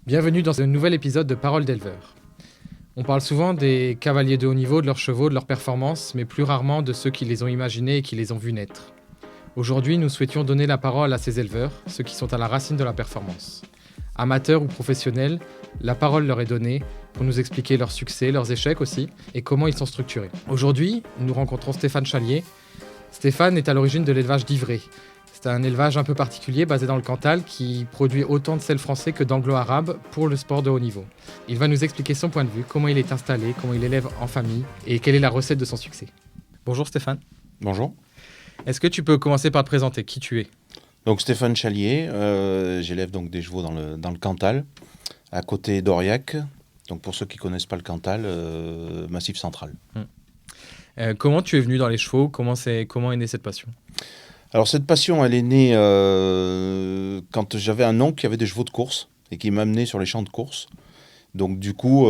Bienvenue dans un nouvel épisode de Paroles d'éleveurs. On parle souvent des cavaliers de haut niveau, de leurs chevaux, de leurs performances, mais plus rarement de ceux qui les ont imaginés et qui les ont vus naître. Aujourd'hui, nous souhaitions donner la parole à ces éleveurs, ceux qui sont à la racine de la performance. Amateurs ou professionnels, la parole leur est donnée pour nous expliquer leurs succès, leurs échecs aussi, et comment ils sont structurés. Aujourd'hui, nous rencontrons Stéphane Chalier. Stéphane est à l'origine de l'élevage d'Ivray. C'est un élevage un peu particulier basé dans le Cantal qui produit autant de sel français que d'anglo-arabes pour le sport de haut niveau. Il va nous expliquer son point de vue, comment il est installé, comment il élève en famille et quelle est la recette de son succès. Bonjour Stéphane. Bonjour. Est-ce que tu peux commencer par te présenter qui tu es ? Donc Stéphane Chalier, j'élève donc des chevaux dans le Cantal, à côté d'Aurillac. Donc pour ceux qui ne connaissent pas le Cantal, Massif Central. Comment tu es venu dans les chevaux ? Comment est née cette passion ? Alors cette passion, elle est née quand j'avais un oncle qui avait des chevaux de course et qui m'amenait sur les champs de course. Donc du coup,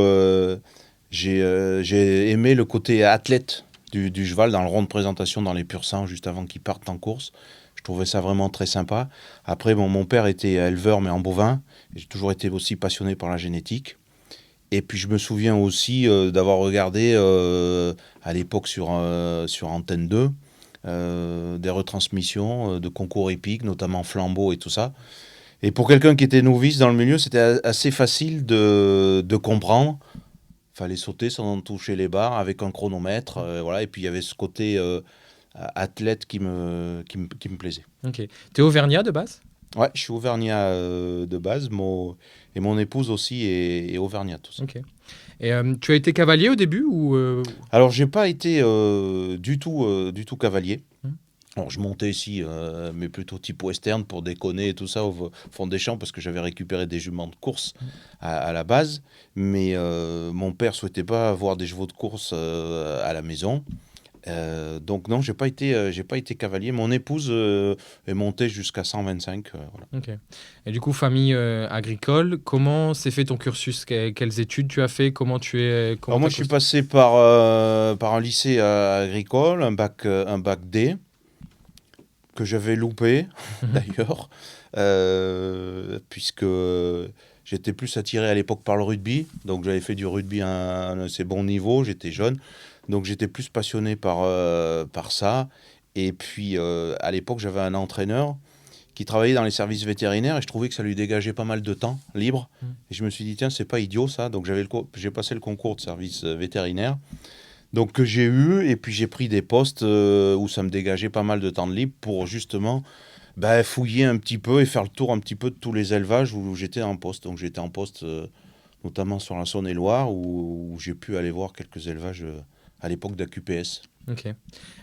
j'ai aimé le côté athlète du cheval dans le rond de présentation dans les pur sang juste avant qu'il parte en course. Je trouvais ça vraiment très sympa. Après, mon père était éleveur mais en bovin. J'ai toujours été aussi passionné par la génétique. Et puis je me souviens aussi d'avoir regardé à l'époque sur Antenne 2 des retransmissions de concours épiques, notamment Flambeau et tout ça. Et pour quelqu'un qui était novice dans le milieu, c'était assez facile de comprendre. Il fallait sauter sans toucher les barres avec un chronomètre. Voilà. Et puis il y avait ce côté athlète qui me plaisait. Ok. Tu es auvergnat de base ? Ouais, je suis auvergnat de base. Et mon épouse aussi est auvergnate aussi. Ok. Et tu as été cavalier au début ou Alors, j'ai pas été du tout cavalier. Alors, je montais ici, mais plutôt type western pour déconner et tout ça au fond des champs parce que j'avais récupéré des juments de course à la base. Mais mon père souhaitait pas avoir des chevaux de course à la maison. Donc non, j'ai pas été cavalier. Mon épouse est montée jusqu'à 125. Voilà. Ok. Et du coup, famille agricole, comment s'est fait ton cursus ? Quelles études tu as fait ? Comment tu es Alors moi, je suis passé par un lycée agricole, un bac D, que j'avais loupé d'ailleurs, puisque j'étais plus attiré à l'époque par le rugby. Donc j'avais fait du rugby à un assez bon niveau, j'étais jeune. Donc j'étais plus passionné par ça. Et puis à l'époque, j'avais un entraîneur qui travaillait dans les services vétérinaires et je trouvais que ça lui dégageait pas mal de temps libre. Et je me suis dit, tiens, c'est pas idiot ça. Donc j'ai passé le concours de service vétérinaire. Donc que j'ai eu, et puis j'ai pris des postes où ça me dégageait pas mal de temps de libre pour justement fouiller un petit peu et faire le tour un petit peu de tous les élevages où j'étais en poste. Donc j'étais en poste notamment sur la Saône-et-Loire où j'ai pu aller voir quelques élevages à l'époque d'AQPS. Ok.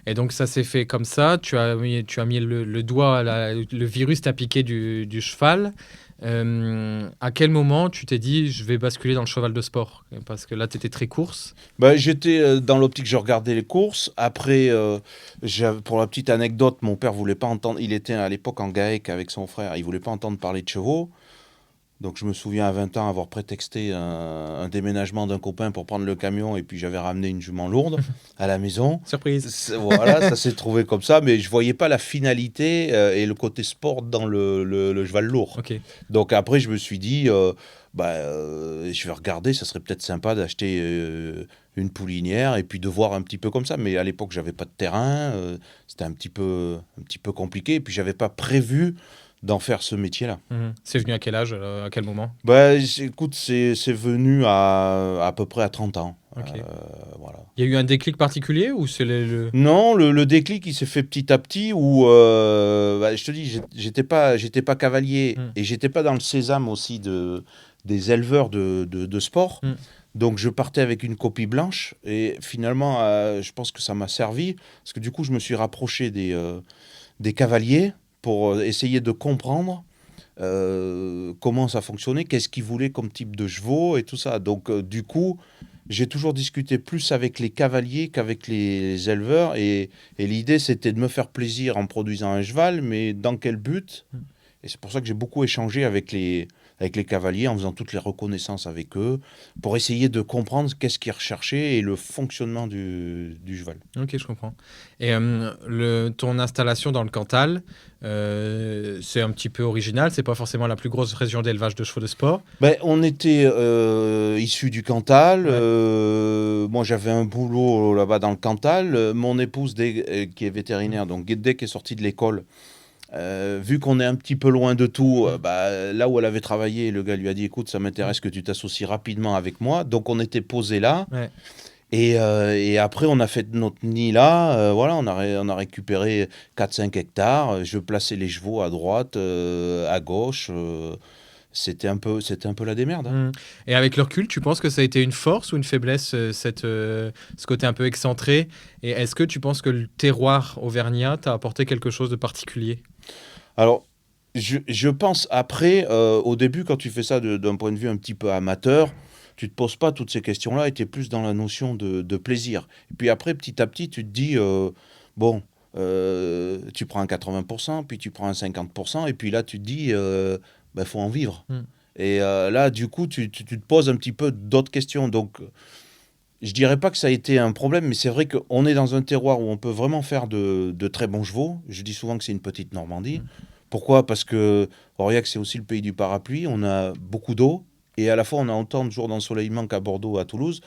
Et donc ça s'est fait comme ça, tu as mis le doigt, le virus t'a piqué du cheval. À quel moment tu t'es dit je vais basculer dans le cheval de sport ? Parce que là tu étais très course. J'étais dans l'optique, je regardais les courses. Après, pour la petite anecdote, mon père voulait pas entendre, il était à l'époque en GAEC avec son frère, il voulait pas entendre parler de chevaux. Donc je me souviens à 20 ans avoir prétexté un déménagement d'un copain pour prendre le camion et puis j'avais ramené une jument lourde à la maison. Surprise. Voilà, ça s'est trouvé comme ça, mais je voyais pas la finalité et le côté sport dans le cheval lourd. Ok. Donc après je me suis dit, je vais regarder, ça serait peut-être sympa d'acheter une poulinière et puis de voir un petit peu comme ça. Mais à l'époque j'avais pas de terrain, c'était un petit peu compliqué et puis j'avais pas prévu d'en faire ce métier-là. C'est venu à quel âge, à quel moment ? Écoute, c'est venu à peu près à 30 ans. Okay. Voilà. Il y a eu un déclic particulier ou c'est Non, le déclic, il s'est fait petit à petit où, je te dis, j'étais pas cavalier et j'étais pas dans le sésame aussi des éleveurs de sport. Donc je partais avec une copie blanche et finalement, je pense que ça m'a servi parce que du coup, je me suis rapproché des cavaliers pour essayer de comprendre comment ça fonctionnait, qu'est-ce qu'ils voulaient comme type de chevaux et tout ça. Donc, du coup, j'ai toujours discuté plus avec les cavaliers qu'avec les éleveurs. Et l'idée, c'était de me faire plaisir en produisant un cheval, mais dans quel but ? Et c'est pour ça que j'ai beaucoup échangé avec les avec les cavaliers, en faisant toutes les reconnaissances avec eux, pour essayer de comprendre qu'est-ce qu'ils recherchaient et le fonctionnement du cheval. Ok, je comprends. Et ton installation dans le Cantal, c'est un petit peu original. C'est pas forcément la plus grosse région d'élevage de chevaux de sport. Ben, on était issus du Cantal. Ouais. Moi, j'avais un boulot là-bas dans le Cantal. Mon épouse, qui est vétérinaire, donc dès qu'elle est sortie de l'école, vu qu'on est un petit peu loin de tout, bah, là où elle avait travaillé, le gars lui a dit, écoute, ça m'intéresse que tu t'associes rapidement avec moi. Donc, on était posé là. Ouais. Et après, on a fait notre nid là. Voilà, on a récupéré 4-5 hectares. Je plaçais les chevaux à droite, à gauche. C'était un peu la démerde. Hein. Et avec le recul, tu penses que ça a été une force ou une faiblesse, ce côté un peu excentré? Et est-ce que tu penses que le terroir auvergnat t'a apporté quelque chose de particulier? Alors, je pense après, au début, quand tu fais ça d'un point de vue un petit peu amateur, tu te poses pas toutes ces questions-là et tu es plus dans la notion de plaisir. Et puis après, petit à petit, tu te dis, bon, tu prends un 80%, puis tu prends un 50%, et puis là, tu te dis, ben, faut en vivre. Et là, du coup, tu te poses un petit peu d'autres questions. Donc, je dirais pas que ça a été un problème, mais c'est vrai qu'on est dans un terroir où on peut vraiment faire de très bons chevaux. Je dis souvent que c'est une petite Normandie. Pourquoi? Parce que Aurillac, c'est aussi le pays du parapluie. On a beaucoup d'eau. Et à la fois, on a autant de jours d'ensoleillement qu'à Bordeaux, à Toulouse.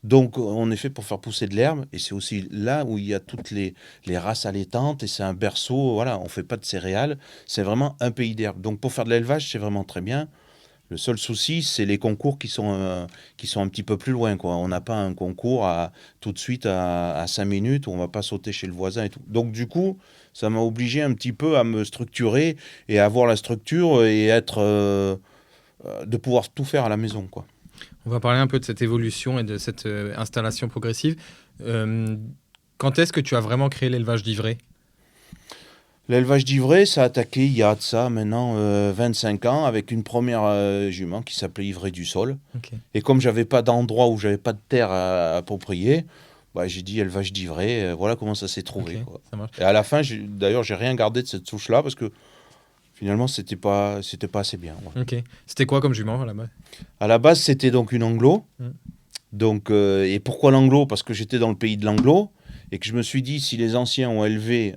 Donc, on est fait pour faire pousser de l'herbe. Et c'est aussi là où il y a toutes les races allaitantes. Et c'est un berceau. Voilà, on ne fait pas de céréales. C'est vraiment un pays d'herbe. Donc, pour faire de l'élevage, c'est vraiment très bien. Le seul souci, c'est les concours qui sont un petit peu plus loin, quoi. On n'a pas un concours tout de suite à 5 minutes où on ne va pas sauter chez le voisin et tout. Donc, du coup, ça m'a obligé un petit peu à me structurer et à avoir la structure et de pouvoir tout faire à la maison, quoi. On va parler un peu de cette évolution et de cette installation progressive. Euh, Quand est-ce que tu as vraiment créé l'élevage d'Ivray? L'élevage d'Ivray, ça a attaqué il y a de ça maintenant 25 ans avec une première jument qui s'appelait Ivray du Sol. Ok. Et comme j'avais pas d'endroit où j'avais pas de terre à approprier, bah, j'ai dit élevage d'Ivray, voilà comment ça s'est trouvé. Ok, Quoi. ça marche. Et à la fin, d'ailleurs, j'ai rien gardé de cette souche-là parce que finalement, c'était pas assez bien. Ouais. Ok. C'était quoi comme jument là-bas? À la base, c'était donc une anglo. Mm. Donc, et pourquoi l'anglo? Parce que j'étais dans le pays de l'anglo et que je me suis dit, si les anciens ont élevé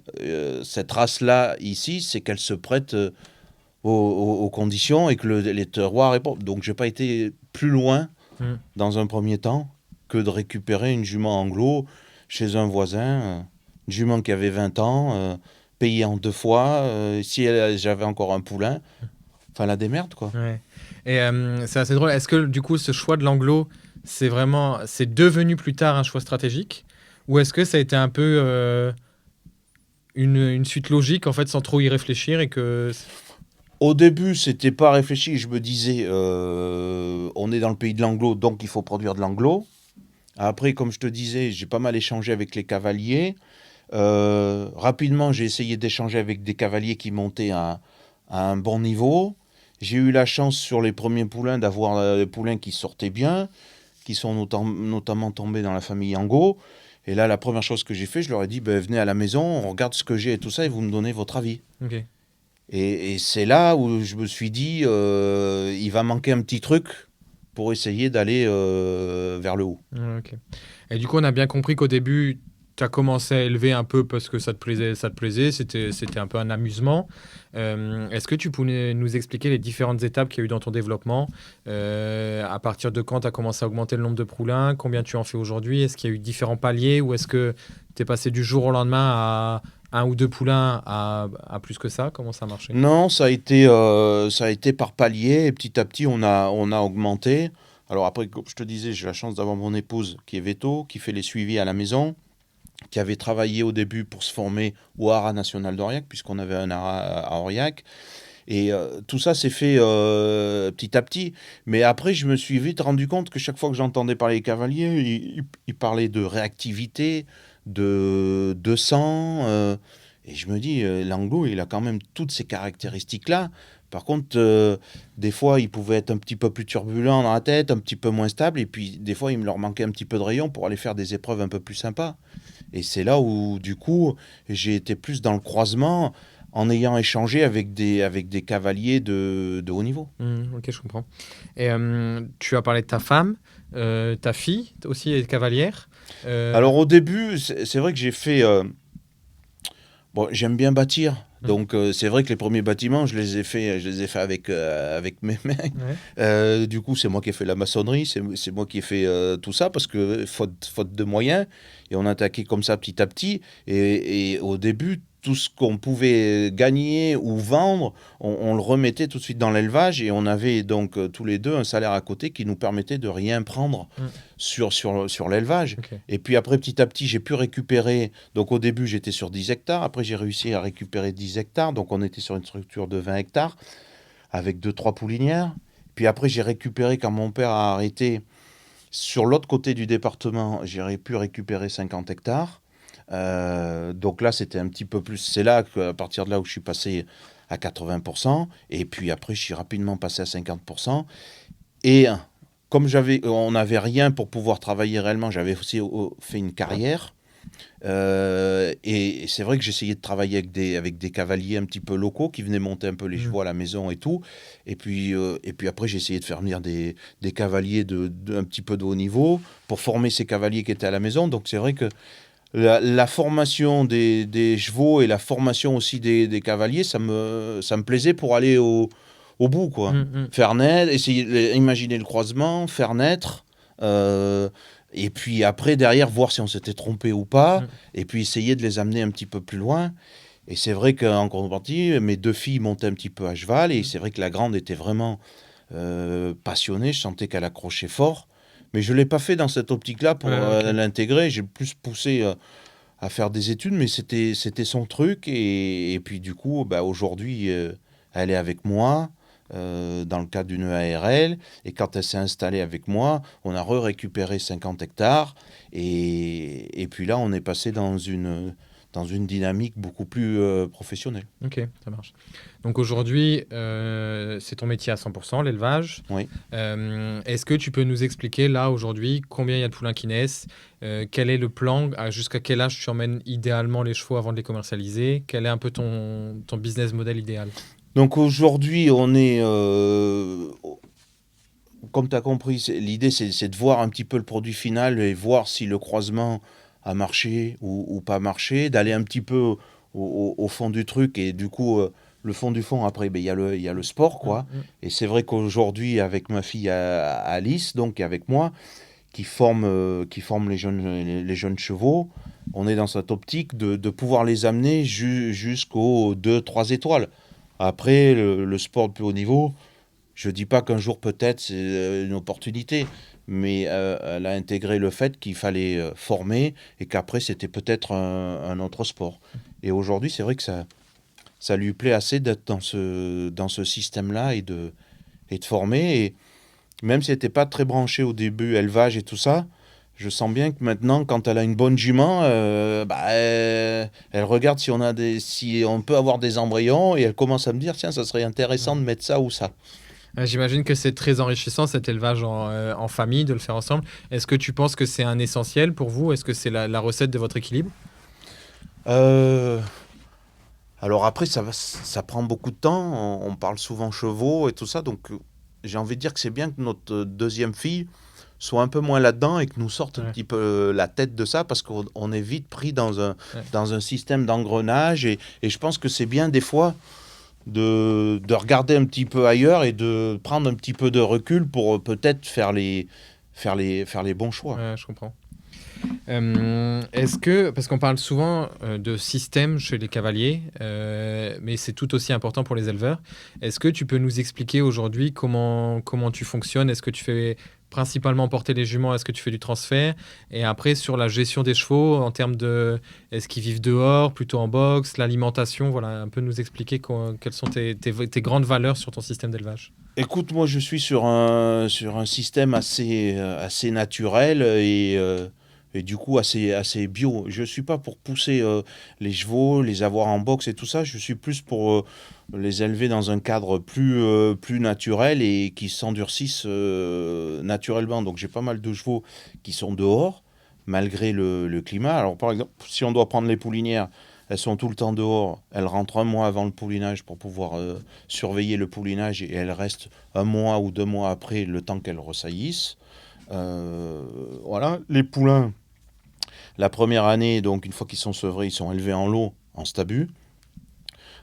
cette race-là ici, c'est qu'elle se prête aux conditions et que les terroirs... Donc, j'ai pas été plus loin dans un premier temps que de récupérer une jument anglo chez un voisin, une jument qui avait 20 ans, payée en 2 fois, si j'avais encore un poulain. Enfin, la démerde, quoi. Ouais. Et c'est assez drôle. Est-ce que du coup, ce choix de l'anglo, c'est devenu plus tard un choix stratégique, ou est-ce que ça a été un peu une suite logique en fait, sans trop y réfléchir et que Au début, c'était pas réfléchi. Je me disais, on est dans le pays de l'anglo, donc il faut produire de l'anglo. Après, comme je te disais, j'ai pas mal échangé avec les cavaliers. Rapidement, j'ai essayé d'échanger avec des cavaliers qui montaient à un bon niveau. J'ai eu la chance sur les premiers poulains d'avoir des poulains qui sortaient bien, qui sont notamment tombés dans la famille Angot. Et là, la première chose que j'ai fait, je leur ai dit, ben, venez à la maison, on regarde ce que j'ai et tout ça, et vous me donnez votre avis. Ok. Et c'est là où je me suis dit, il va manquer un petit truc pour essayer d'aller vers le haut. Ok. Et du coup, on a bien compris qu'au début, tu as commencé à élever un peu parce que ça te plaisait, c'était un peu un amusement. Est-ce que tu pourrais nous expliquer les différentes étapes qu'il y a eu dans ton développement? À partir de quand tu as commencé à augmenter le nombre de poulains? Combien tu en fais aujourd'hui? Est-ce qu'il y a eu différents paliers ou est-ce que tu es passé du jour au lendemain à un ou deux poulains à plus que ça? Comment ça a marché? Non, ça a été par palier, et petit à petit, on a augmenté. Alors après, comme je te disais, j'ai la chance d'avoir mon épouse qui est veto, qui fait les suivis à la maison, qui avait travaillé au début pour se former au Haras national d'Aurillac, puisqu'on avait un Haras à Aurillac. Et tout ça s'est fait petit à petit. Mais après, je me suis vite rendu compte que chaque fois que j'entendais parler des cavaliers, ils parlaient de réactivité, de sang. Et je me dis, l'anglo, il a quand même toutes ces caractéristiques-là. Par contre, des fois, il pouvait être un petit peu plus turbulent dans la tête, un petit peu moins stable. Et puis, des fois, il me leur manquait un petit peu de rayon pour aller faire des épreuves un peu plus sympas. Et c'est là où, du coup, j'ai été plus dans le croisement en ayant échangé avec des cavaliers de haut niveau. Ok, je comprends. Et tu as parlé de ta femme, ta fille aussi est cavalière. Alors au début, c'est vrai que j'ai fait... bon, j'aime bien bâtir. Donc c'est vrai que les premiers bâtiments, je les ai fait avec mes mains. Ouais. Du coup, c'est moi qui ai fait la maçonnerie, c'est moi qui ai fait tout ça parce que faute de moyens, et on a attaqué comme ça petit à petit. Et au début, tout ce qu'on pouvait gagner ou vendre, on le remettait tout de suite dans l'élevage et on avait donc tous les deux un salaire à côté qui nous permettait de rien prendre sur l'élevage. Ok. Et puis après, petit à petit, j'ai pu récupérer. Donc au début, j'étais sur 10 hectares. Après, j'ai réussi à récupérer 10 hectares. Donc on était sur une structure de 20 hectares avec deux trois poulinières. Puis après, j'ai récupéré quand mon père a arrêté. Sur l'autre côté du département, j'ai pu récupérer 50 hectares. Donc là, c'était un petit peu plus. C'est là qu'à partir de là où je suis passé à 80%. Et puis après, je suis rapidement passé à 50%. Et comme on n'avait rien pour pouvoir travailler réellement, j'avais aussi fait une carrière. Et c'est vrai que j'essayais de travailler avec des cavaliers un petit peu locaux qui venaient monter un peu les chevaux à la maison et tout. Et puis après, j'ai essayé de faire venir des cavaliers un petit peu de haut niveau pour former ces cavaliers qui étaient à la maison. Donc c'est vrai que la formation des chevaux et la formation aussi des cavaliers, ça me plaisait pour aller au bout, quoi. Faire naître, imaginer le croisement, faire naître. Et puis après, derrière, voir si on s'était trompé ou pas. Et puis essayer de les amener un petit peu plus loin. Et c'est vrai qu'en contrepartie, mes deux filles montaient un petit peu à cheval. Et c'est vrai que la grande était vraiment passionnée. Je sentais qu'elle accrochait fort. Mais je ne l'ai pas fait dans cette optique-là pour l'intégrer. J'ai plus poussé à faire des études, mais c'était son truc. Et puis du coup, bah, aujourd'hui, elle est avec moi dans le cadre d'une ARL. Et quand elle s'est installée avec moi, on a récupéré 50 hectares. Et puis là, on est passé dans une dynamique beaucoup plus professionnelle. Ok, ça marche. Donc aujourd'hui, c'est ton métier à 100%, l'élevage. Oui. Est-ce que tu peux nous expliquer là aujourd'hui combien il y a de poulains qui naissent, quel est le plan, jusqu'à quel âge tu emmènes idéalement les chevaux avant de les commercialiser, quel est un peu ton business model idéal? Donc aujourd'hui, on est, comme tu as compris, l'idée c'est de voir un petit peu le produit final et voir si le croisement a marché ou pas marché, d'aller un petit peu au fond du truc. Et du coup, le fond du fond, après, ben, il y a le sport, quoi. Et c'est vrai qu'aujourd'hui, avec ma fille Alice, donc avec moi, qui forme les jeunes chevaux, on est dans cette optique de pouvoir les amener jusqu'aux 2-3 étoiles. Après, le sport de plus haut niveau, je ne dis pas qu'un jour peut-être c'est une opportunité, mais elle a intégré le fait qu'il fallait former et qu'après c'était peut-être un autre sport. Et aujourd'hui, c'est vrai que ça lui plaît assez d'être dans ce système-là et de former. Et même si elle n'était pas très branchée au début, élevage et tout ça, je sens bien que maintenant, quand elle a une bonne jument, bah, elle regarde si on peut avoir des embryons et elle commence à me dire, tiens, ça serait intéressant de mettre ça ou ça. J'imagine que c'est très enrichissant cet élevage en famille, de le faire ensemble. Est-ce que tu penses que c'est un essentiel pour vous? Est-ce que c'est la recette de votre équilibre? Alors après, ça prend beaucoup de temps. On parle souvent chevaux et tout ça. Donc j'ai envie de dire que c'est bien que notre deuxième fille soit un peu moins là-dedans et que nous sorte un petit peu la tête de ça parce qu'on est vite pris dans un système d'engrenage. Et je pense que c'est bien des fois de regarder un petit peu ailleurs et de prendre un petit peu de recul pour peut-être faire les bons choix. Ouais, je comprends. Est-ce que, parce qu'on parle souvent de système chez les cavaliers, mais c'est tout aussi important pour les éleveurs, est-ce que tu peux nous expliquer aujourd'hui comment tu fonctionnes? Est-ce que tu fais principalement porter les juments? Est-ce que tu fais du transfert? Et après, sur la gestion des chevaux, en termes de, est-ce qu'ils vivent dehors, plutôt en boxe, l'alimentation, voilà, un peu nous expliquer quelles sont tes grandes valeurs sur ton système d'élevage. Écoute, moi je suis sur un système assez naturel et du coup assez bio. Je ne suis pas pour pousser les chevaux, les avoir en boxe et tout ça. Je suis plus pour les élever dans un cadre plus naturel et qui s'endurcissent naturellement. Donc j'ai pas mal de chevaux qui sont dehors, malgré le climat. Alors par exemple, si on doit prendre les poulinières, elles sont tout le temps dehors. Elles rentrent un mois avant le poulinage pour pouvoir surveiller le poulinage et elles restent un mois ou 2 mois après le temps qu'elles ressaillissent. Voilà. Les poulains, la première année, donc une fois qu'ils sont sevrés, ils sont élevés en lot, en stabu.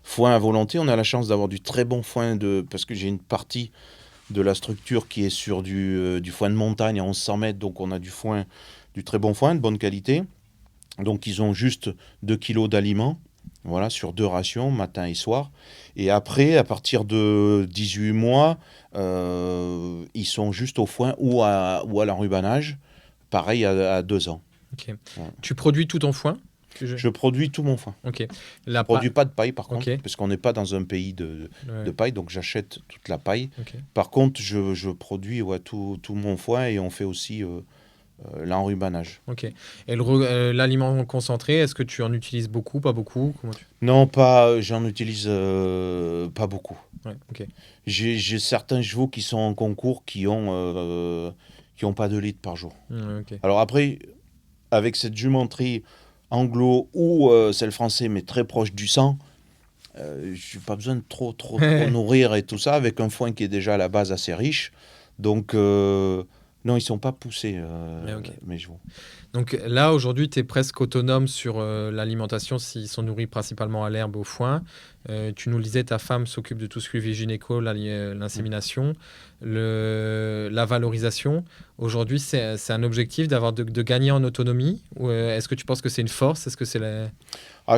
Foin à volonté, on a la chance d'avoir du très bon foin parce que j'ai une partie de la structure qui est sur du foin de montagne à 1100 mètres, donc on a du très bon foin, de bonne qualité. Donc ils ont juste 2 kilos d'aliments, voilà, sur 2 rations, matin et soir. Et après, à partir de 18 mois, ils sont juste au foin ou à l'enrubanage, pareil à 2 ans. Ok. Voilà. Tu produis tout ton foin? Je produis tout mon foin. Ok. Je ne produis pas de paille par contre, Ok. parce qu'on n'est pas dans un pays de paille, donc j'achète toute la paille. Ok. Par contre, je produis tout mon foin et on fait aussi l'enrubanage. Ok. Et l'aliment concentré, est-ce que tu en utilises beaucoup, pas beaucoup? Non, j'en utilise pas beaucoup. Ouais, ok. J'ai certains chevaux qui sont en concours qui ont pas 2 litres par jour. Ok. Alors après, avec cette jumenterie anglo ou celle française, mais très proche du sang, je n'ai pas besoin de trop nourrir et tout ça, avec un foin qui est déjà à la base assez riche. Donc, non, ils ne sont pas poussés, Ok. mes chevaux. Donc là, aujourd'hui, tu es presque autonome sur l'alimentation s'ils sont nourris principalement à l'herbe, au foin. Tu nous le disais, ta femme s'occupe de tout ce qui est gynéco, l'insémination, la valorisation. Aujourd'hui, c'est un objectif de gagner en autonomie ou est-ce que tu penses que c'est une force? Est-ce que c'est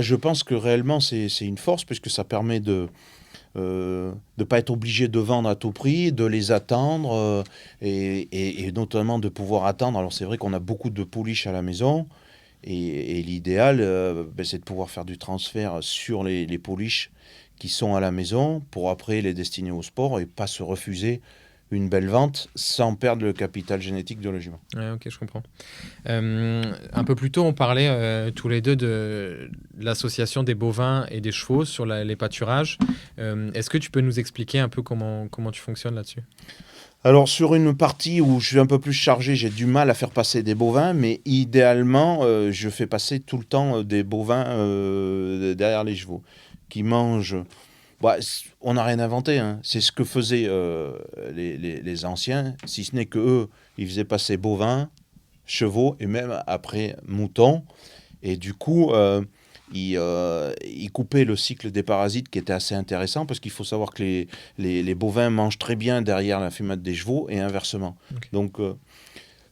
Je pense que réellement, c'est une force, puisque ça permet de ne pas être obligé de vendre à tout prix, de les attendre et notamment de pouvoir attendre. Alors c'est vrai qu'on a beaucoup de pouliches à la maison et l'idéal c'est de pouvoir faire du transfert sur les pouliches qui sont à la maison pour après les destiner au sport et pas se refuser une belle vente sans perdre le capital génétique de la jument. Ouais, ok, je comprends. Un peu plus tôt, on parlait tous les deux de l'association des bovins et des chevaux sur les pâturages. Est-ce que tu peux nous expliquer un peu comment tu fonctionnes là-dessus? Alors sur une partie où je suis un peu plus chargé, j'ai du mal à faire passer des bovins, mais idéalement, je fais passer tout le temps des bovins derrière les chevaux, qui mangent. On n'a rien inventé, hein. C'est ce que faisaient les anciens, si ce n'est que eux, ils faisaient passer bovins, chevaux et même après moutons. Et du coup, ils coupaient le cycle des parasites qui était assez intéressant parce qu'il faut savoir que les bovins mangent très bien derrière la fumette des chevaux et inversement. Okay. Donc,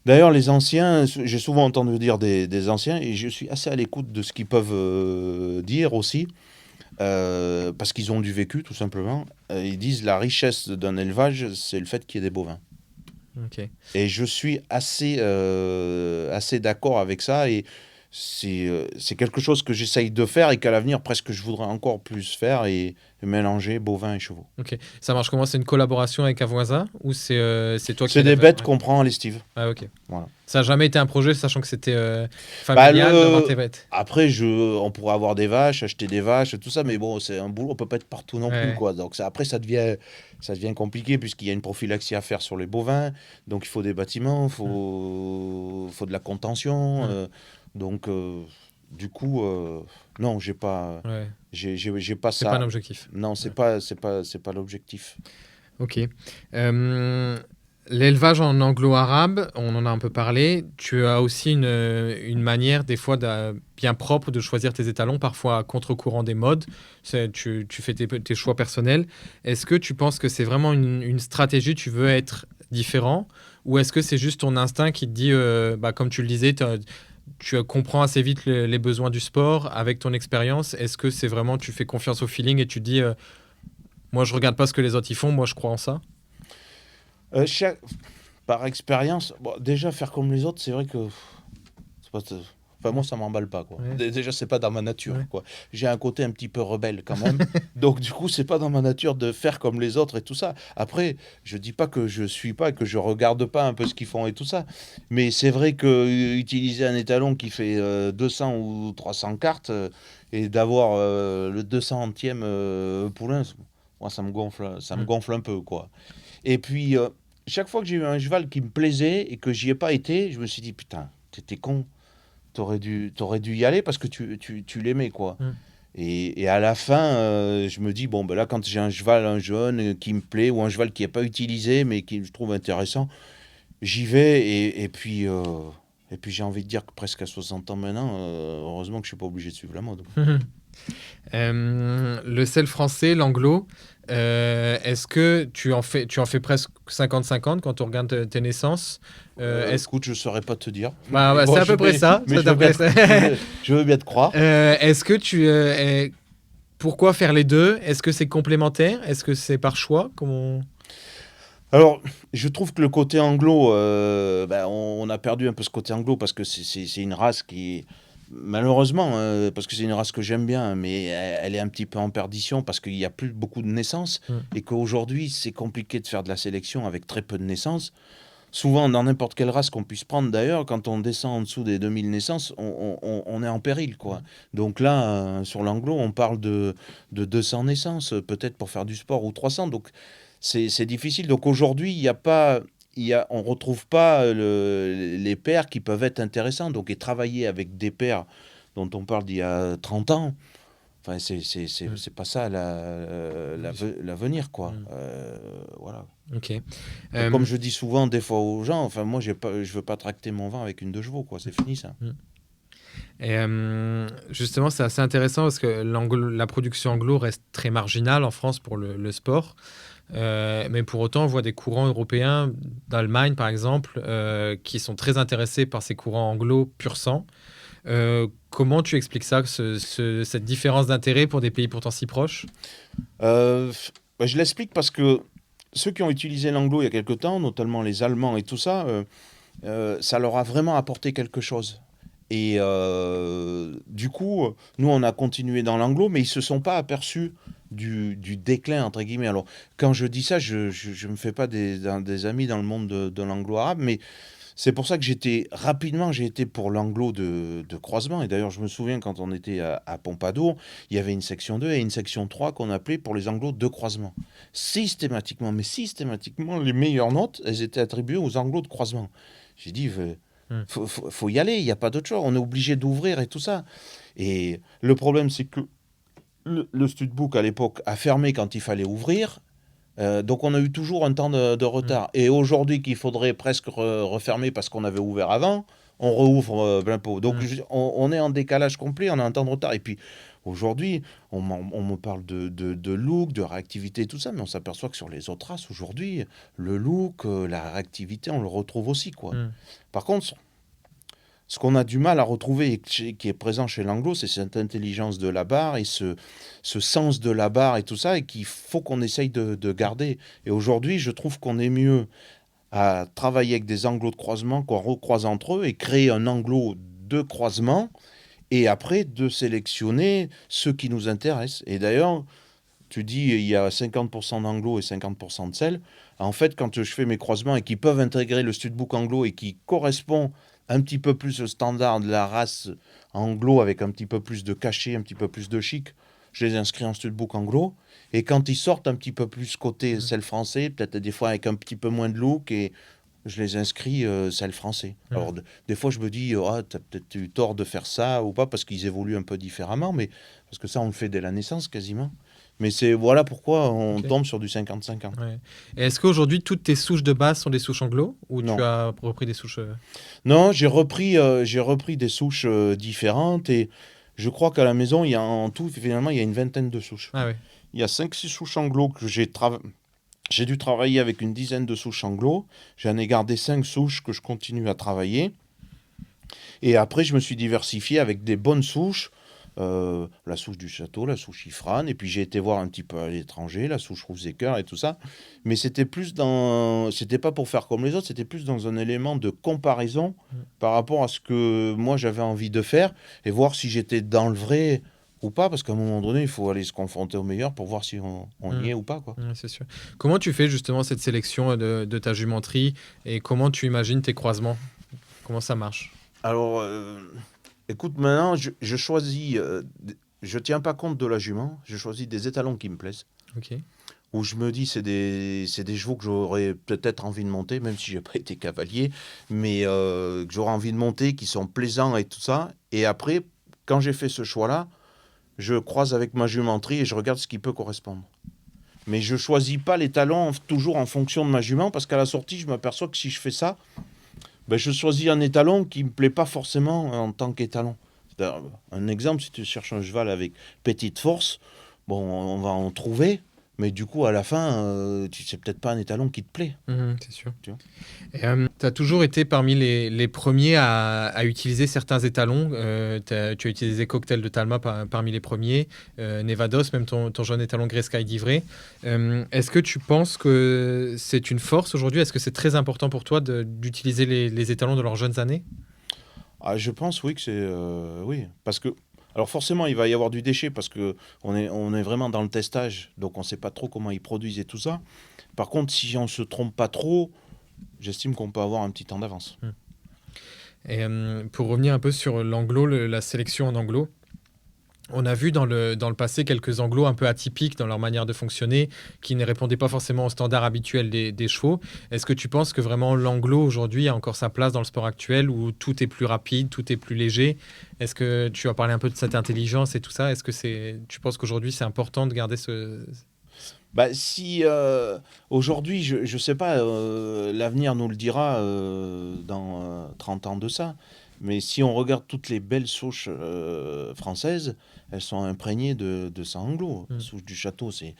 d'ailleurs, les anciens, j'ai souvent entendu dire des anciens et je suis assez à l'écoute de ce qu'ils peuvent dire aussi. Parce qu'ils ont du vécu, tout simplement. Ils disent la richesse d'un élevage, c'est le fait qu'il y ait des bovins. Okay. Et je suis assez d'accord avec ça. Et c'est quelque chose que j'essaye de faire et qu'à l'avenir, presque, je voudrais encore plus faire et mélanger bovins et chevaux. Ok. Ça marche comment? C'est une collaboration avec un voisin ou c'est toi qui... C'est des bêtes qu'on prend à l'estive. Ah, ok. Voilà. Ça n'a jamais été un projet, sachant que c'était familial d'avoir tes bêtes. Après, on pourrait avoir des vaches, acheter des vaches, tout ça, mais bon, c'est un boulot, on peut pas être partout non plus, quoi. Donc après, ça devient compliqué puisqu'il y a une prophylaxie à faire sur les bovins, donc il faut des bâtiments, il faut de la contention, donc du coup, non, j'ai pas ça. C'est pas un objectif. Non, c'est pas l'objectif. Ok. L'élevage en anglo-arabe, on en a un peu parlé. Tu as aussi une manière, des fois, bien propre de choisir tes étalons, parfois à contre-courant des modes. Tu fais tes choix personnels. Est-ce que tu penses que c'est vraiment une stratégie, tu veux être différent? Ou est-ce que c'est juste ton instinct qui te dit, comme tu le disais, tu comprends assez vite les besoins du sport avec ton expérience? Est-ce que c'est vraiment, tu fais confiance au feeling et tu te dis, moi, je regarde pas ce que les autres y font, moi, je crois en ça? Par expérience, déjà faire comme les autres, c'est vrai que moi ça m'emballe pas, quoi. Ouais. Déjà c'est pas dans ma nature, Ouais. quoi. J'ai un côté un petit peu rebelle quand même, donc du coup c'est pas dans ma nature de faire comme les autres et tout ça. Après, je dis pas que je suis pas, que je regarde pas un peu ce qu'ils font et tout ça, mais c'est vrai que utiliser un étalon qui fait 200 ou 300 cartes et d'avoir le 200e poulain, moi ça me gonfle un peu, quoi. Et puis chaque fois que j'ai eu un cheval qui me plaisait et que j'y ai pas été, je me suis dit, putain, t'étais con. t'aurais dû y aller parce que tu l'aimais, quoi. Mm. Et à la fin, je me dis, bon, ben là, quand j'ai un cheval, un jeune qui me plaît, ou un cheval qui n'est pas utilisé, mais qui je trouve intéressant, j'y vais. Et puis j'ai envie de dire que presque à 60 ans maintenant, heureusement que je ne suis pas obligé de suivre la mode. Le sel français, l'anglo, est-ce que tu en fais presque 50-50 quand on regarde tes naissances? Écoute, je ne saurais pas te dire. Bah, Bon, c'est à peu près ça. mais C'est à peu près ça. je veux bien te croire. Est-ce que pourquoi faire les deux? Est-ce que c'est complémentaire? Est-ce que c'est par choix? Alors, je trouve que le côté anglo, on a perdu un peu ce côté anglo parce que c'est une race qui, malheureusement, parce que c'est une race que j'aime bien, mais elle est un petit peu en perdition parce qu'il n'y a plus beaucoup de naissances Mm. et qu'aujourd'hui, c'est compliqué de faire de la sélection avec très peu de naissances. Souvent, dans n'importe quelle race qu'on puisse prendre, d'ailleurs, quand on descend en dessous des 2000 naissances, on est en péril, quoi. Donc là, sur l'anglo, on parle de 200 naissances, peut-être pour faire du sport, ou 300. Donc c'est difficile. Donc aujourd'hui, il y a pas, on ne retrouve pas les paires qui peuvent être intéressants. Donc, et travailler avec des paires dont on parle d'il y a 30 ans, enfin, c'est pas ça l'avenir, quoi. Mm. Voilà. Ok. Donc, comme je dis souvent des fois aux gens, enfin moi je veux pas tracter mon vin avec une 2 chevaux, quoi. C'est fini ça. Et justement, c'est assez intéressant parce que la production anglo reste très marginale en France pour le sport. Mais pour autant, on voit des courants européens, d'Allemagne par exemple, qui sont très intéressés par ces courants anglo pur sang. Comment tu expliques ça, cette différence d'intérêt pour des pays pourtant si proches? Je l'explique parce que ceux qui ont utilisé l'anglo il y a quelque temps, notamment les Allemands et tout ça, ça leur a vraiment apporté quelque chose. Et du coup, nous, on a continué dans l'anglo, mais ils ne se sont pas aperçus du déclin, entre guillemets. Alors, quand je dis ça, je ne me fais pas des amis dans le monde de l'anglo-arabe, mais c'est pour ça que j'ai été pour l'anglo de croisement. Et d'ailleurs, je me souviens quand on était à Pompadour, il y avait une section 2 et une section 3 qu'on appelait pour les anglos de croisement. Systématiquement, les meilleures notes, elles étaient attribuées aux anglos de croisement. J'ai dit, faut y aller, il n'y a pas d'autre choix. On est obligé d'ouvrir et tout ça. Et le problème, c'est que le studbook, à l'époque, a fermé quand il fallait ouvrir. Donc on a eu toujours un temps de retard. Et aujourd'hui qu'il faudrait presque refermer parce qu'on avait ouvert avant, on rouvre plein pot. Donc on est en décalage complet, on a un temps de retard. Et puis aujourd'hui, on me parle de look, de réactivité, tout ça, mais on s'aperçoit que sur les autres races, aujourd'hui, le look, la réactivité, on le retrouve aussi, quoi. Par contre, ce qu'on a du mal à retrouver et qui est présent chez l'anglo, c'est cette intelligence de la barre et ce sens de la barre et tout ça, et qu'il faut qu'on essaye de garder. Et aujourd'hui, je trouve qu'on est mieux à travailler avec des anglos de croisement qu'on recroise entre eux et créer un anglo de croisement, et après de sélectionner ceux qui nous intéressent. Et d'ailleurs, tu dis il y a 50% d'anglo et 50% de sel. En fait, quand je fais mes croisements et qui peuvent intégrer le studbook anglo et qui correspond un petit peu plus au standard de la race anglo avec un petit peu plus de cachet, un petit peu plus de chic, je les inscris en studbook anglo. Et quand ils sortent un petit peu plus côté sel français, peut-être des fois avec un petit peu moins de look, et je les inscris sel français. Alors des fois je me dis, t'as peut-être eu tort de faire ça ou pas, parce qu'ils évoluent un peu différemment, mais parce que ça on le fait dès la naissance quasiment. Mais voilà pourquoi on tombe sur du 50-50. Ouais. Et est-ce qu'aujourd'hui, toutes tes souches de base sont des souches anglo ou Non. tu as repris des souches Non, j'ai repris des souches différentes, et je crois qu'à la maison, il y a en tout, finalement, il y a une vingtaine de souches. Ah ouais. Il y a 5-6 souches anglo que j'ai dû travailler avec une dizaine de souches anglo. J'en ai gardé 5 souches que je continue à travailler. Et après, je me suis diversifié avec des bonnes souches. La souche du château, la souche Ifrane, et puis j'ai été voir un petit peu à l'étranger, la souche Rouzeker et tout ça, mais c'était pas pour faire comme les autres, c'était plus dans un élément de comparaison par rapport à ce que moi j'avais envie de faire, et voir si j'étais dans le vrai ou pas, parce qu'à un moment donné, il faut aller se confronter au meilleur pour voir si on y est ou pas, quoi. C'est sûr. Comment tu fais justement cette sélection de ta jumenterie, et comment tu imagines tes croisements? Comment ça marche? Alors, écoute, maintenant, je choisis, je tiens pas compte de la jument, je choisis des étalons qui me plaisent. Ok. où je me dis c'est des chevaux que j'aurais peut-être envie de monter, même si j'ai pas été cavalier, mais que j'aurais envie de monter, qui sont plaisants et tout ça. Et après, quand j'ai fait ce choix-là, je croise avec ma jumenterie et je regarde ce qui peut correspondre. Mais je choisis pas les talons toujours en fonction de ma jument, parce qu'à la sortie, je m'aperçois que si je fais ça, ben, je choisis un étalon qui me plaît pas forcément en tant qu'étalon. Un exemple, si tu cherches un cheval avec petite force, bon, on va en trouver, mais du coup, à la fin, tu sais peut-être pas un étalon qui te plaît. C'est sûr. Tu vois. Tu as toujours été parmi les premiers à utiliser certains étalons. Tu as utilisé Cocktail de Talma parmi les premiers, Nevados, même ton jeune étalon Grey Sky d'Ivray. Est-ce que tu penses que c'est une force aujourd'hui? Est-ce que c'est très important pour toi d'utiliser les étalons de leurs jeunes années? Ah, je pense, oui, que c'est... oui, parce que... Alors forcément, il va y avoir du déchet, parce que on est vraiment dans le testage, donc on ne sait pas trop comment ils produisent et tout ça. Par contre, si on ne se trompe pas trop, j'estime qu'on peut avoir un petit temps d'avance. Et pour revenir un peu sur l'anglo, la sélection en anglo, on a vu dans le passé quelques anglos un peu atypiques dans leur manière de fonctionner, qui ne répondaient pas forcément aux standards habituels des chevaux. Est-ce que tu penses que vraiment l'anglo aujourd'hui a encore sa place dans le sport actuel, où tout est plus rapide, tout est plus léger? Est-ce que tu as parlé un peu de cette intelligence et tout ça? Est-ce que tu penses qu'aujourd'hui c'est important de garder ce... Bah, si aujourd'hui, je ne sais pas, l'avenir nous le dira dans 30 ans de ça, mais si on regarde toutes les belles souches françaises, elles sont imprégnées de sang anglo. La souche du château, c'est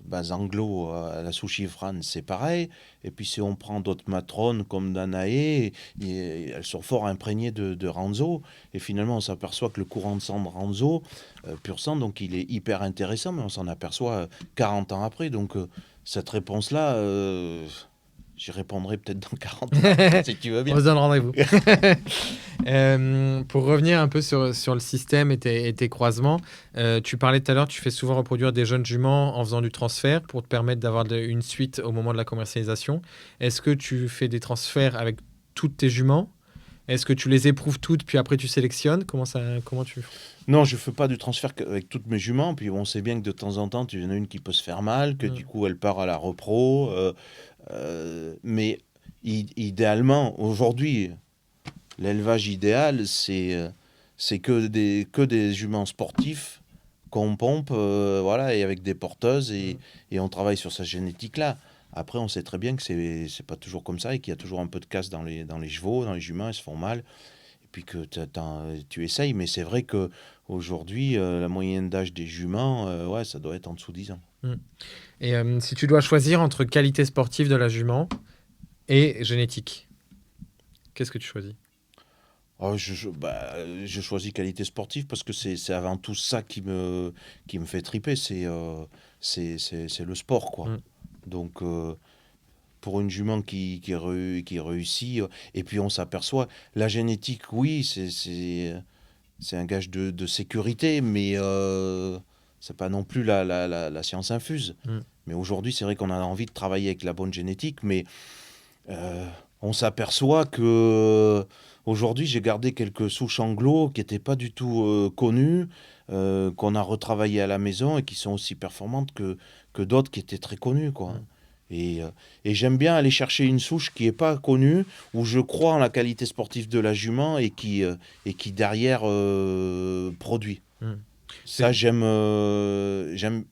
base anglo, la souche Ifrane, c'est pareil. Et puis si on prend d'autres matrones comme Danaé, elles sont fort imprégnées de Ranzo. Et finalement, on s'aperçoit que le courant de sang de Ranzo, pur sang, donc il est hyper intéressant, mais on s'en aperçoit 40 ans après. Donc cette réponse-là, j'y répondrai peut-être dans 40 ans, si tu veux bien. On se donne rendez-vous. Pour revenir un peu sur le système et tes croisements, tu parlais tout à l'heure, tu fais souvent reproduire des jeunes juments en faisant du transfert pour te permettre d'avoir une suite au moment de la commercialisation. Est-ce que tu fais des transferts avec toutes tes juments? Est-ce que tu les éprouves toutes, puis après tu sélectionnes? Comment tu... Non, je ne fais pas du transfert avec toutes mes juments. Puis on sait bien que de temps en temps, tu en as une qui peut se faire mal, que du coup elle part à la repro. Mais idéalement, aujourd'hui, l'élevage idéal, c'est que des juments sportifs qu'on pompe, voilà, et avec des porteuses, et on travaille sur sa génétique-là. Après, on sait très bien que c'est pas toujours comme ça, et qu'il y a toujours un peu de casse dans les chevaux, dans les juments, ils se font mal. Et puis que tu essayes, mais c'est vrai que aujourd'hui, la moyenne d'âge des juments, ouais, ça doit être en dessous de 10 ans. Et si tu dois choisir entre qualité sportive de la jument et génétique, qu'est-ce que tu choisis? Oh, je choisis qualité sportive, parce que c'est avant tout ça qui me fait triper, c'est le sport, quoi. Donc, pour une jument qui réussit, et puis on s'aperçoit, la génétique, oui, c'est un gage de sécurité, mais c'est pas non plus la science infuse. Mais aujourd'hui, c'est vrai qu'on a envie de travailler avec la bonne génétique, mais on s'aperçoit que aujourd'hui, j'ai gardé quelques souches anglo qui n'étaient pas du tout connues, qu'on a retravaillé à la maison, et qui sont aussi performantes que d'autres qui étaient très connues, quoi. Et j'aime bien aller chercher une souche qui n'est pas connue, où je crois en la qualité sportive de la jument, et qui derrière produit. Ça, j'aime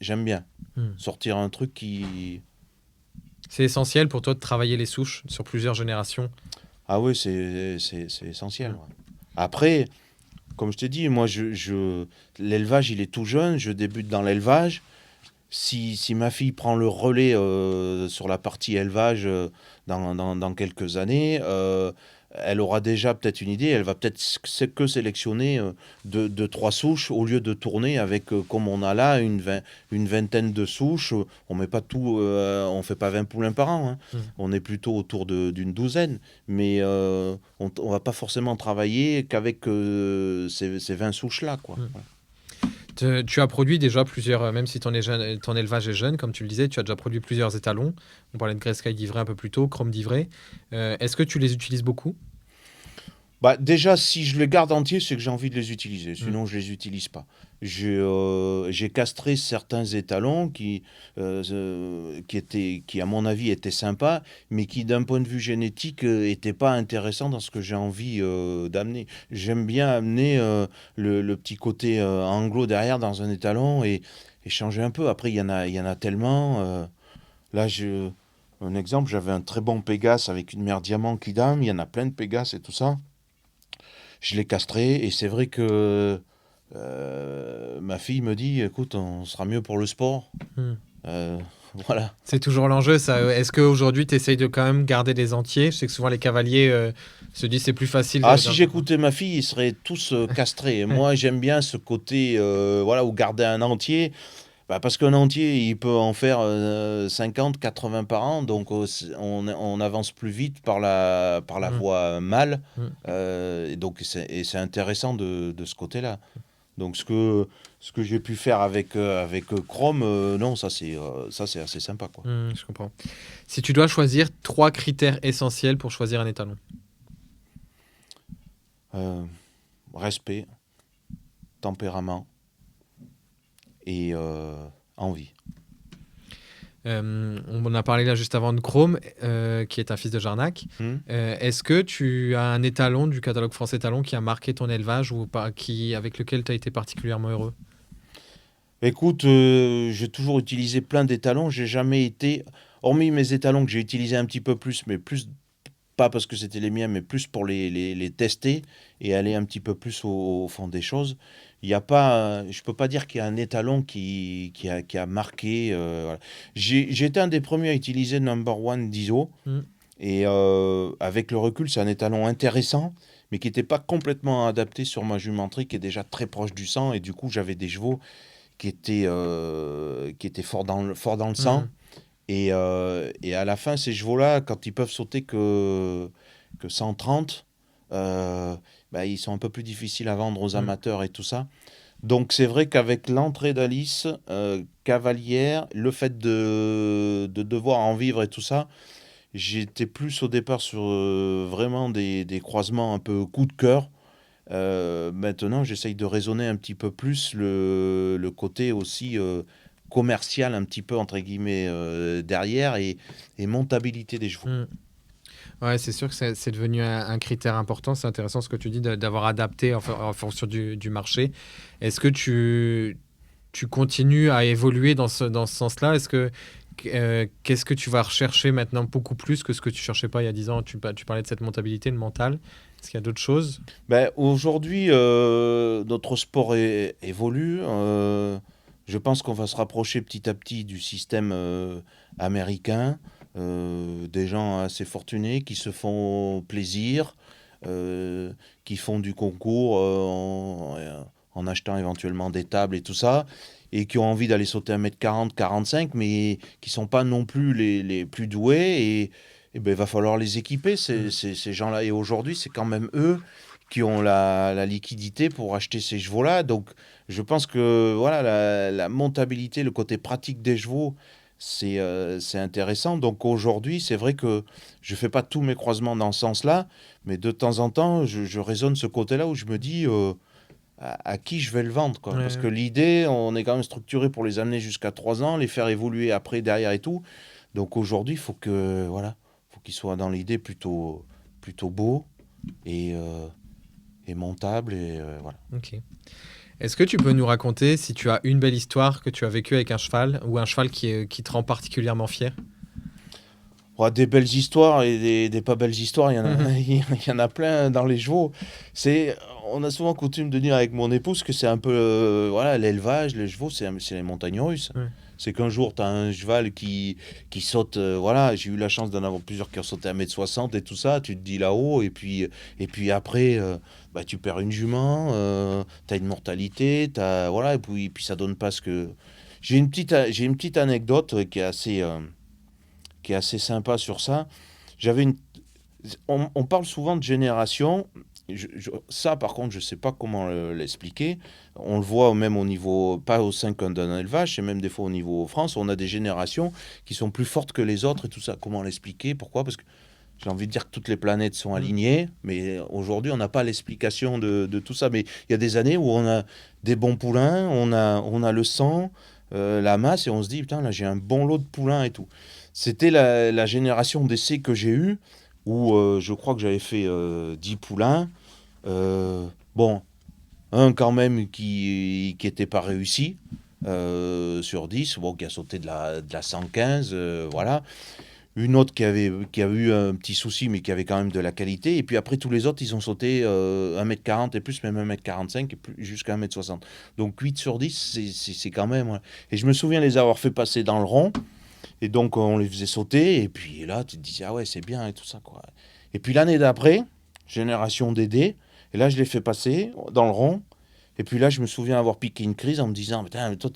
bien. Sortir un truc qui... C'est essentiel pour toi de travailler les souches sur plusieurs générations? Ah oui, c'est essentiel. Ouais. Après, comme je t'ai dit, moi, l'élevage, il est tout jeune, je débute dans l'élevage. Si ma fille prend le relais sur la partie élevage dans quelques années, elle aura déjà peut-être une idée. Elle va peut-être que sélectionner deux, trois souches, au lieu de tourner avec, comme on a là, une vingtaine de souches. On met pas tout, on fait pas 20 poulains par an. Hein. On est plutôt autour d'une douzaine. Mais on va pas forcément travailler qu'avec ces 20 souches-là, quoi. Tu as produit déjà plusieurs, même si ton élevage est jeune, comme tu le disais, tu as déjà produit plusieurs étalons. On parlait de Grey Sky d'Ivray un peu plus tôt, Chrome d'Ivray. Est-ce que tu les utilises beaucoup? Bah, déjà, si je les garde entiers, c'est que j'ai envie de les utiliser. Sinon, je les utilise pas. J'ai castré certains étalons qui, à mon avis, étaient sympas, mais qui, d'un point de vue génétique, n'étaient pas intéressants dans ce que j'ai envie d'amener. J'aime bien amener le petit côté anglo derrière dans un étalon et changer un peu. Après, il y en a tellement. Là, un exemple, j'avais un très bon Pégase avec une mère diamant qui dame. Il y en a plein de Pégases et tout ça. Je l'ai castré et c'est vrai que ma fille me dit, écoute, on sera mieux pour le sport. Hmm. Euh, voilà. C'est toujours l'enjeu, ça. Est-ce qu'aujourd'hui, tu essayes de quand même garder les entiers? Je sais que souvent, les cavaliers se disent c'est plus facile. Ah, si j'écoutais ma fille, ils seraient tous castrés. Et moi, j'aime bien ce côté, voilà, où garder un entier. Bah, parce qu'un entier, il peut en faire 50, 80 par an, donc on avance plus vite par la Hmm. voie mâle. Hmm. Et c'est intéressant de ce côté-là. Donc ce que j'ai pu faire avec Chrome, non, ça c'est assez sympa, quoi. Je comprends. Si tu dois choisir 3 critères essentiels pour choisir un étalon. Euh, Respect, tempérament et envie. On en a parlé là juste avant de Chrome, qui est un fils de Jarnac. Hmm. Est-ce que tu as un étalon du catalogue France Étalon qui a marqué ton élevage ou avec lequel tu as été particulièrement heureux? Écoute, j'ai toujours utilisé plein d'étalons. J'ai jamais été, hormis mes étalons que j'ai utilisés un petit peu plus, mais plus pas parce que c'était les miens, mais plus pour les tester et aller un petit peu plus au fond des choses. Il y a pas, je peux pas dire qu'il y a un étalon qui a marqué. Voilà. J'ai été un des premiers à utiliser Number One d'ISO. Mm. Et avec le recul, c'est un étalon intéressant, mais qui n'était pas complètement adapté sur ma jumenterie, qui est déjà très proche du sang. Et du coup, j'avais des chevaux qui étaient forts dans le sang. Mm. Et à la fin, ces chevaux-là, quand ils peuvent sauter que 130, bah, ils sont un peu plus difficiles à vendre aux Mm. amateurs et tout ça. Donc c'est vrai qu'avec l'entrée d'Alice, Cavalière, le fait de devoir en vivre et tout ça, j'étais plus au départ sur vraiment des croisements un peu coup de cœur. Maintenant, j'essaye de raisonner un petit peu plus le côté aussi commercial, un petit peu entre guillemets, derrière et montabilité des chevaux. Mm. Ouais, c'est sûr que c'est devenu un critère important. C'est intéressant ce que tu dis d'avoir adapté en fonction du marché. Est-ce que tu continues à évoluer dans ce sens-là? Qu'est-ce que tu vas rechercher maintenant beaucoup plus que ce que tu cherchais pas il y a 10 ans? Tu parlais de cette montabilité, le mental. Est-ce qu'il y a d'autres choses? Ben, aujourd'hui, notre sport évolue. Je pense qu'on va se rapprocher petit à petit du système américain. Des gens assez fortunés qui se font plaisir, qui font du concours en achetant éventuellement des tables et tout ça, et qui ont envie d'aller sauter 1m40, 45, mais qui sont pas non plus les plus doués. Et ben, il va falloir les équiper, Mm. ces gens-là. Et aujourd'hui, c'est quand même eux qui ont la liquidité pour acheter ces chevaux-là. Donc, je pense que voilà, la montabilité, le côté pratique des chevaux, c'est intéressant. Donc, aujourd'hui, c'est vrai que je ne fais pas tous mes croisements dans ce sens-là, mais de temps en temps, je raisonne ce côté-là où je me dis à qui je vais le vendre, quoi. Parce que Ouais. l'idée, on est quand même structuré pour les amener jusqu'à 3 ans, les faire évoluer après, derrière et tout. Donc, aujourd'hui, il faut que, voilà, faut qu'ils soient dans l'idée plutôt beau et montable. Et voilà. Ok. Est-ce que tu peux nous raconter si tu as une belle histoire que tu as vécue avec un cheval ou un cheval qui te rend particulièrement fier? Ouais, des belles histoires et des pas belles histoires, il y en a, il y en a plein dans les chevaux. C'est, on a souvent coutume de dire avec mon épouse que c'est un peu, voilà, l'élevage, les chevaux, c'est les montagnes russes. Ouais. C'est qu'un jour, tu as un cheval qui saute, voilà, j'ai eu la chance d'en avoir plusieurs qui ont sauté 1m60 et tout ça, tu te dis là-haut, et puis après, bah, tu perds une jument, tu as une mortalité, voilà, et puis ça donne pas ce que... J'ai une petite anecdote qui est assez sympa sur ça. J'avais une... on parle souvent de génération. Ça, par contre, je ne sais pas comment l'expliquer. On le voit même au niveau, pas au sein d'un élevage, c'est même des fois au niveau France, on a des générations qui sont plus fortes que les autres et tout ça. Comment l'expliquer? Pourquoi? Parce que j'ai envie de dire que toutes les planètes sont alignées, mais aujourd'hui, on n'a pas l'explication de tout ça. Mais il y a des années où on a des bons poulains, on a le sang, la masse, et on se dit, putain, là, j'ai un bon lot de poulains et tout. C'était la génération d'essais que j'ai eue, où je crois que j'avais fait 10 poulains. Bon, un quand même qui était pas réussi sur 10, bon, qui a sauté de la 115, voilà. Une autre qui a eu un petit souci, mais qui avait quand même de la qualité. Et puis après, tous les autres, ils ont sauté 1m40 et plus, même 1m45 et plus, jusqu'à 1m60. Donc 8 sur 10, c'est quand même. Ouais. Et je me souviens les avoir fait passer dans le rond. Et donc, on les faisait sauter. Et puis là, tu te disais, ah ouais, c'est bien et tout ça, quoi. Et puis l'année d'après, génération DD. Et là, je l'ai fait passer dans le rond. Et puis là, je me souviens avoir piqué une crise en me disant, putain, mais toi,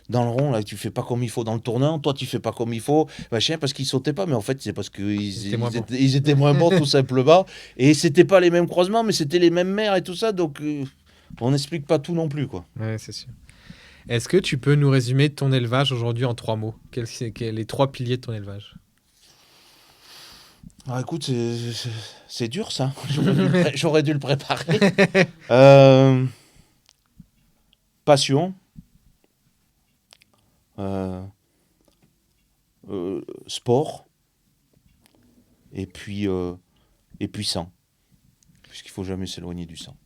dans le rond, là, tu fais pas comme il faut dans le tournant, toi, tu fais pas comme il faut, machin, parce qu'ils sautaient pas, mais en fait, c'est parce qu'ils ils étaient moins bons, tout simplement. Et c'était pas les mêmes croisements, mais c'était les mêmes mères et tout ça, donc on n'explique pas tout non plus, quoi. Ouais, c'est sûr. Est-ce que tu peux nous résumer ton élevage aujourd'hui en 3 mots? Quels sont les 3 piliers de ton élevage? Ah, écoute, c'est dur, ça. J'aurais dû le préparer. Euh, Passion. Euh, Sport. Et puis sang. Puisqu'il faut jamais s'éloigner du sang.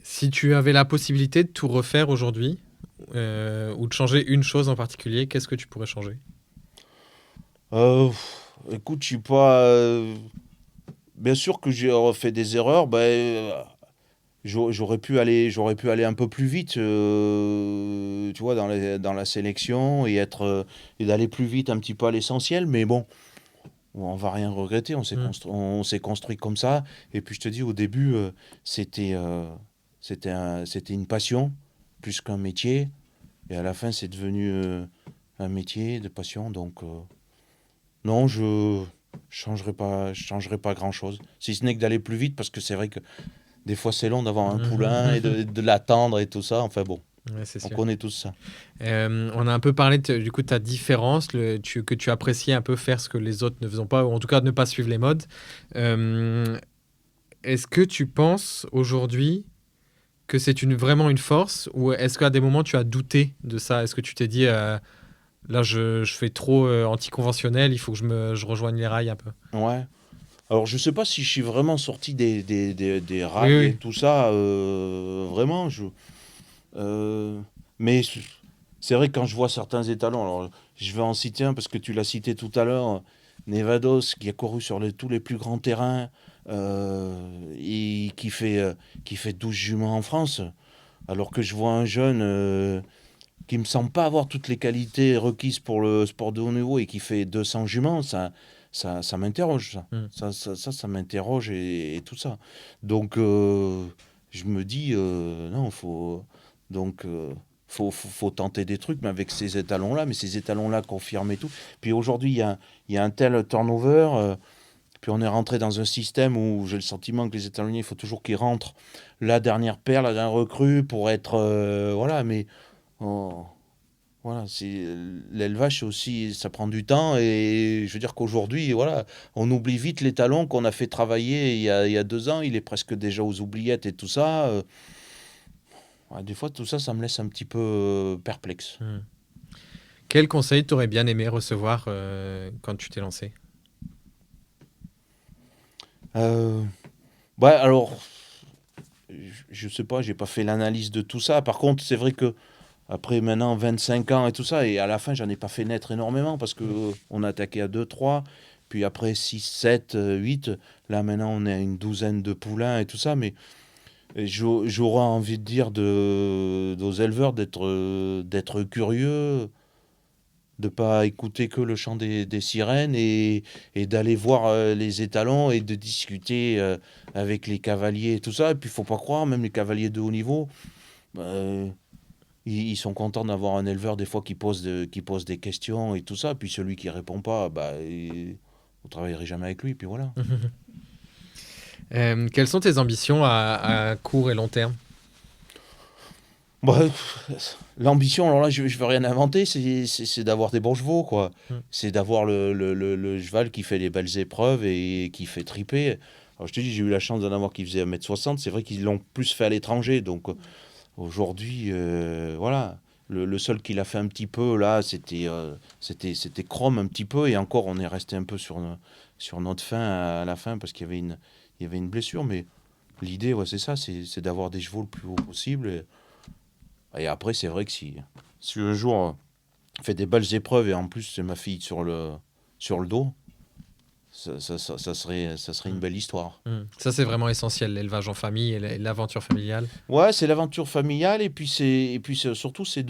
Si tu avais la possibilité de tout refaire aujourd'hui, ou de changer une chose en particulier, qu'est-ce que tu pourrais changer? Écoute, je suis pas. Bien sûr que j'ai refait des erreurs. J'aurais pu aller un peu plus vite, tu vois, dans la sélection et d'aller plus vite un petit peu à l'essentiel. Mais bon, on va rien regretter. On s'est construit comme ça. Et puis je te dis, au début, c'était une passion plus qu'un métier. Et à la fin, c'est devenu un métier de passion. Donc, non, je changerai pas grand-chose. Si ce n'est que d'aller plus vite, parce que c'est vrai que des fois, c'est long d'avoir un poulain et de l'attendre et tout ça. Enfin bon, Ouais, c'est on sûr. connaît tous ça. On a un peu parlé du coup de ta différence, que tu appréciais un peu faire ce que les autres ne faisaient pas, ou en tout cas ne pas suivre les modes. Euh, Est-ce que tu penses aujourd'hui que c'est vraiment une force, ou est-ce qu'à des moments tu as douté de ça? Est-ce que tu t'es dit, là je fais trop anticonventionnel, il faut que je rejoigne les rails un peu? Ouais. Alors, je sais pas si je suis vraiment sorti des Oui, rails et oui. tout ça. Vraiment, euh, mais c'est vrai que quand je vois certains étalons, alors je vais en citer un parce que tu l'as cité tout à l'heure, Nevados, qui a couru sur tous les plus grands terrains et qui fait 12 juments en France, alors que je vois un jeune qui me semble pas avoir toutes les qualités requises pour le sport de haut niveau et qui fait 200 juments, ça m'interroge, ça. Mm. Ça m'interroge et tout ça. Donc, je me dis, non, donc, faut tenter des trucs, mais avec ces étalons-là, mais ces étalons-là confirment et tout. Puis aujourd'hui, il y a un tel turnover, puis on est rentré dans un système où j'ai le sentiment que les étalonniers, il faut toujours qu'ils rentrent la dernière paire, la dernière recrue pour être. Voilà, mais. Oh, voilà, l'élevage, c'est aussi, ça prend du temps et je veux dire qu'aujourd'hui, voilà, on oublie vite les talons qu'on a fait travailler il y a 2 ans, il est presque déjà aux oubliettes et tout ça. Ouais, des fois, tout ça, ça me laisse un petit peu perplexe. Mm. Quel conseil t'aurais bien aimé recevoir quand tu t'es lancé? Euh, ouais, alors, je sais pas, j'ai pas fait l'analyse de tout ça. Par contre, c'est vrai que après maintenant 25 ans et tout ça, et à la fin, j'en ai pas fait naître énormément parce que on a attaqué à 2 3 puis après 6 7 8 là maintenant on est à une douzaine de poulains et tout ça, mais j'aurais envie de dire aux éleveurs d'être curieux, de pas écouter que le chant des sirènes et d'aller voir les étalons et de discuter avec les cavaliers et tout ça. Et puis il faut pas croire, même les cavaliers de haut niveau, euh, ils sont contents d'avoir un éleveur des fois qui pose des questions et tout ça. Puis celui qui répond pas, vous travaillerez jamais avec lui. Puis voilà. Quelles sont tes ambitions à court et long terme? Bah, l'ambition, alors là, je ne veux rien inventer, c'est d'avoir des bons chevaux, quoi. C'est d'avoir le cheval qui fait les belles épreuves et qui fait triper. Alors, je te dis, j'ai eu la chance d'en avoir qui faisait 1,60 m. C'est vrai qu'ils l'ont plus fait à l'étranger. Donc, aujourd'hui, voilà. Le seul qui l'a fait un petit peu, là, c'était Chrome un petit peu. Et encore, on est resté un peu sur notre fin à la fin parce il y avait une blessure. Mais l'idée, ouais, c'est ça, c'est d'avoir des chevaux le plus haut possible. Et après, c'est vrai que si un jour on fait des belles épreuves et en plus c'est ma fille sur le dos, ça serait une belle histoire. Ça, c'est vraiment essentiel, l'élevage en famille et l'aventure familiale. Ouais, c'est l'aventure familiale et puis surtout c'est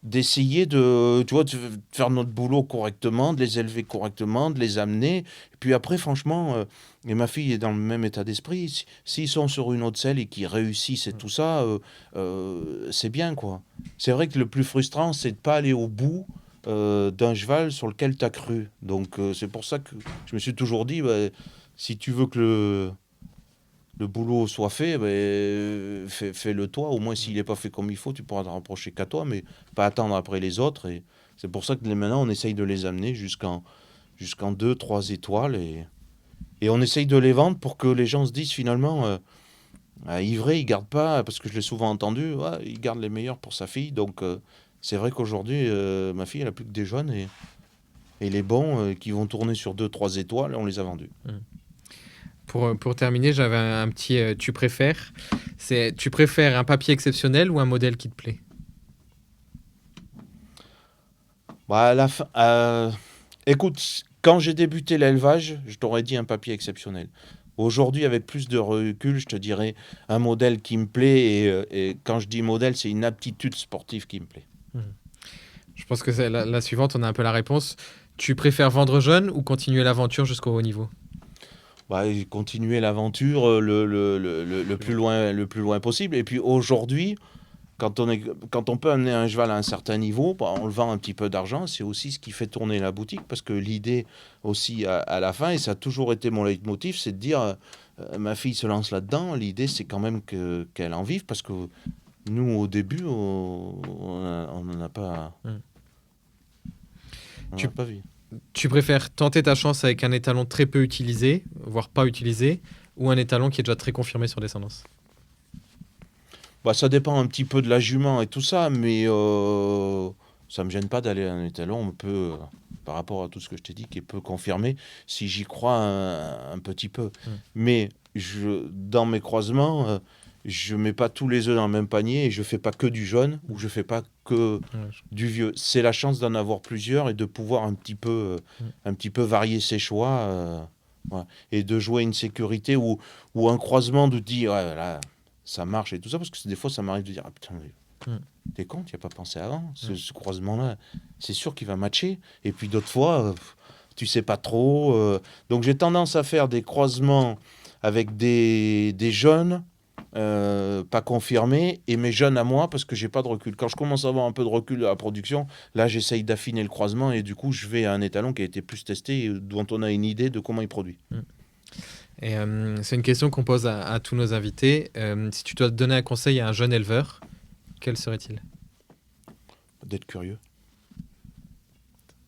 d'essayer de, tu vois, de faire notre boulot correctement, de les élever correctement, de les amener. Et puis après, franchement, et ma fille est dans le même état d'esprit. S'ils sont sur une autre selle et qu'ils réussissent et tout ça, c'est bien, quoi. C'est vrai que le plus frustrant, c'est de pas aller au bout d'un cheval sur lequel tu as cru. Donc, c'est pour ça que je me suis toujours dit, bah, si tu veux que le boulot soit fait, ben, fais-le toi. Au moins, s'il n'est pas fait comme il faut, tu pourras te rapprocher qu'à toi, mais pas attendre après les autres. Et c'est pour ça que maintenant, on essaye de les amener jusqu'en 2, 3 étoiles. Et on essaye de les vendre pour que les gens se disent finalement, à Ivray, il garde pas, parce que je l'ai souvent entendu, ouais, il garde les meilleurs pour sa fille. Donc, c'est vrai qu'aujourd'hui, ma fille, elle a plus que des jeunes. Et les bons qui vont tourner sur 2, 3 étoiles, on les a vendus. Pour terminer, j'avais un petit tu préfères. Tu préfères un papier exceptionnel ou un modèle qui te plaît? Bah, à la fin, écoute, quand j'ai débuté l'élevage, je t'aurais dit un papier exceptionnel. Aujourd'hui, avec plus de recul, je te dirais un modèle qui me plaît. Et quand je dis modèle, c'est une aptitude sportive qui me plaît. Je pense que c'est la suivante, on a un peu la réponse. Tu préfères vendre jeune ou continuer l'aventure jusqu'au haut niveau? Bah, et continuer l'aventure le plus loin possible. Et puis aujourd'hui, quand on peut amener un cheval à un certain niveau, bah, on le vend un petit peu d'argent. C'est aussi ce qui fait tourner la boutique. Parce que l'idée aussi à la fin, et ça a toujours été mon leitmotiv, c'est de dire ma fille se lance là-dedans. L'idée, c'est quand même qu'elle en vive. Parce que nous, au début, on n'en a pas, Tu, pas vu. tu préfères tenter ta chance avec un étalon très peu utilisé, voire pas utilisé, ou un étalon qui est déjà très confirmé sur descendance? Bah, ça dépend un petit peu de la jument et tout ça, mais ça me gêne pas d'aller à un étalon un peu, par rapport à tout ce que je t'ai dit, qui est peu confirmé, si j'y crois un petit peu. Mais dans mes croisements, je mets pas tous les œufs dans le même panier et je fais pas que du jaune ou je fais pas que du vieux. C'est la chance d'en avoir plusieurs et de pouvoir un petit peu varier ses choix, voilà. Et de jouer une sécurité ou un croisement de dire ouais, là, ça marche et tout ça, parce que des fois ça m'arrive de dire ah putain, t'es con, tu n'y as pas pensé avant, ce croisement-là, c'est sûr qu'il va matcher. Et puis d'autres fois, tu sais pas trop. Donc j'ai tendance à faire des croisements avec des jeunes pas confirmés et mes jeunes à moi parce que j'ai pas de recul. Quand je commence à avoir un peu de recul à la production, là j'essaye d'affiner le croisement et du coup je vais à un étalon qui a été plus testé et dont on a une idée de comment il produit. Et c'est une question qu'on pose à tous nos invités. Si tu dois donner un conseil à un jeune éleveur, quel serait-il? D'être curieux.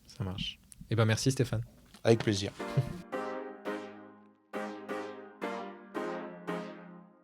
Ça marche. Eh ben merci Stéphane. Avec plaisir.